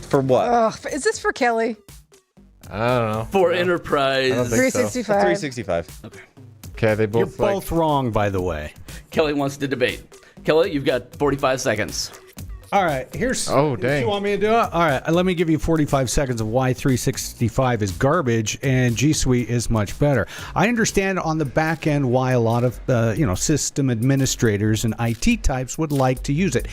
For what? Ugh, is this for Kelly? I don't know. For I don't enterprise. think so. 365. 365. Okay, they You're both like... both wrong, by the way. Kelly wants to debate. Kelly, you've got 45 seconds. All right, here's. Oh, dang. You want me to do it? All right, let me give you 45 seconds of why 365 is garbage and G Suite is much better. I understand on the back end why a lot of system administrators and IT types would like to use it.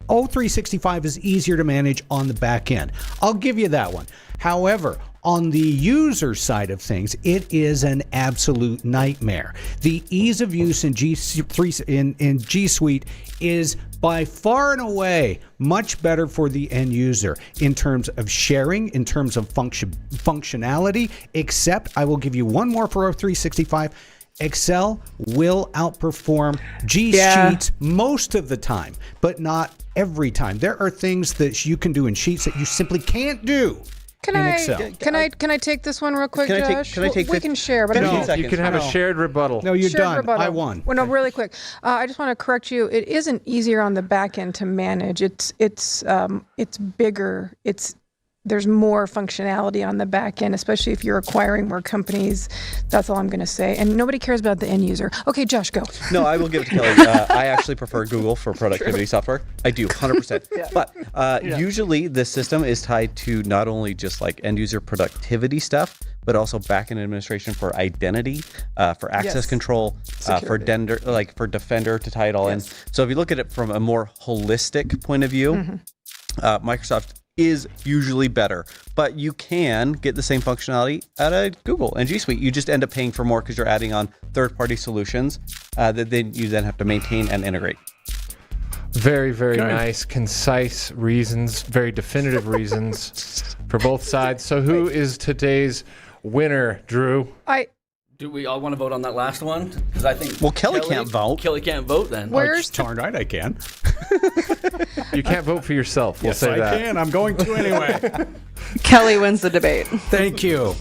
O365 is easier to manage on the back end. I'll give you that one. However, on the user side of things, it is an absolute nightmare. The ease of use in G Suite is by far and away much better for the end user in terms of sharing, in terms of functionality, except I will give you one more for O365. Excel will outperform G Sheets most of the time, but not every time. There are things that you can do in Sheets that you simply can't do in Excel. Can I take this one real quick, Can I take- Josh? can I take we 50 can share, but I 15 don't. seconds? You can have a No. shared rebuttal. No, you're Shared done. rebuttal. I won. Well, no, really quick. I just want to correct you. It isn't easier on the back end to manage. It's bigger. There's more functionality on the back end, especially if you're acquiring more companies. That's all I'm going to say. And nobody cares about the end user. Okay, Josh, go. No, I will give it to Kelly. I actually prefer Google for productivity software. I do, 100%. But usually this system is tied to not only just like end user productivity stuff, but also backend administration for identity, for access Yes. control, for Defender to tie it all in. So if you look at it from a more holistic point of view, Microsoft is usually better, but you can get the same functionality out of Google and G Suite. You just end up paying for more because you're adding on third-party solutions that then you have to maintain and integrate. Very, very nice, concise reasons, very definitive reasons for both sides. So who is today's winner, Drew? Do we all want to vote on that last one? Because I think. Well, Kelly can't vote. Kelly can't vote then. Where's Darn right I can. You can't vote for yourself. We'll Yes, say I that. can. I'm going to anyway. Kelly wins the debate. Thank you.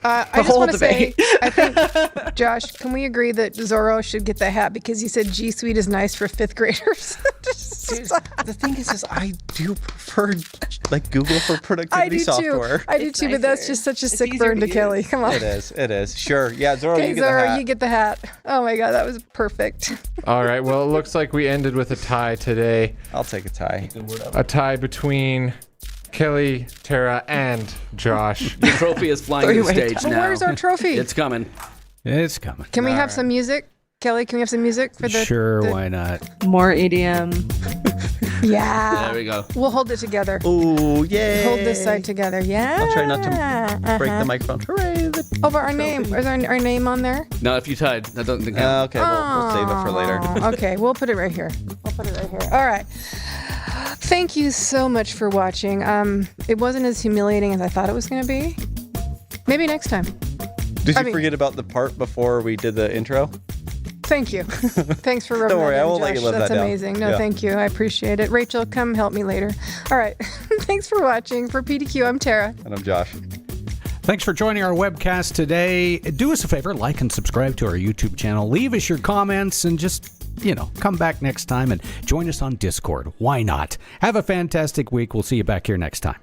I just whole want to say, debate. I think, Josh, can we agree that Zorro should get the hat because he said G Suite is nice for fifth graders? The thing is I do prefer like Google for I productivity do software. too. I do It's too, but that's nicer. just such a It's sick easier burn to to Kelly. use. Come on. It is. Sure. Yeah, Zorro, Okay, you get the Zorro, hat. you get the hat. Oh my God, that was perfect. All right. Well, it looks like we ended with a tie today. I'll take a tie. A tie between Kelly, Tara, and Josh. The trophy is flying to the stage Well, now. where's our trophy? It's coming. It's coming. Can we have some music? Kelly, can we have some music for the? Sure, the- why not? More EDM. Yeah. There we go. We'll hold it together. Oh, yay. Hold this side together. Yeah. I'll try not to break the microphone. Hooray. Oh, but our name. Is our name on there? No, if you tied, I don't think. that Okay, we'll save it for later. Oh, okay, we'll put it right here. We'll put it right here. All right. Thank you so much for watching. It wasn't as humiliating as I thought it was going to be. Maybe next time. Did I you mean- forget about the part before we did the intro? Thank you. Thanks for rubbing Don't worry, that I in, won't let you Josh. live That's that down. amazing. No, Yeah. thank you. I appreciate it. Rachel, come help me later. All right. Thanks for watching. For PDQ, I'm Tara. And I'm Josh. Thanks for joining our webcast today. Do us a favor, like and subscribe to our YouTube channel. Leave us your comments and just, come back next time and join us on Discord. Why not? Have a fantastic week. We'll see you back here next time.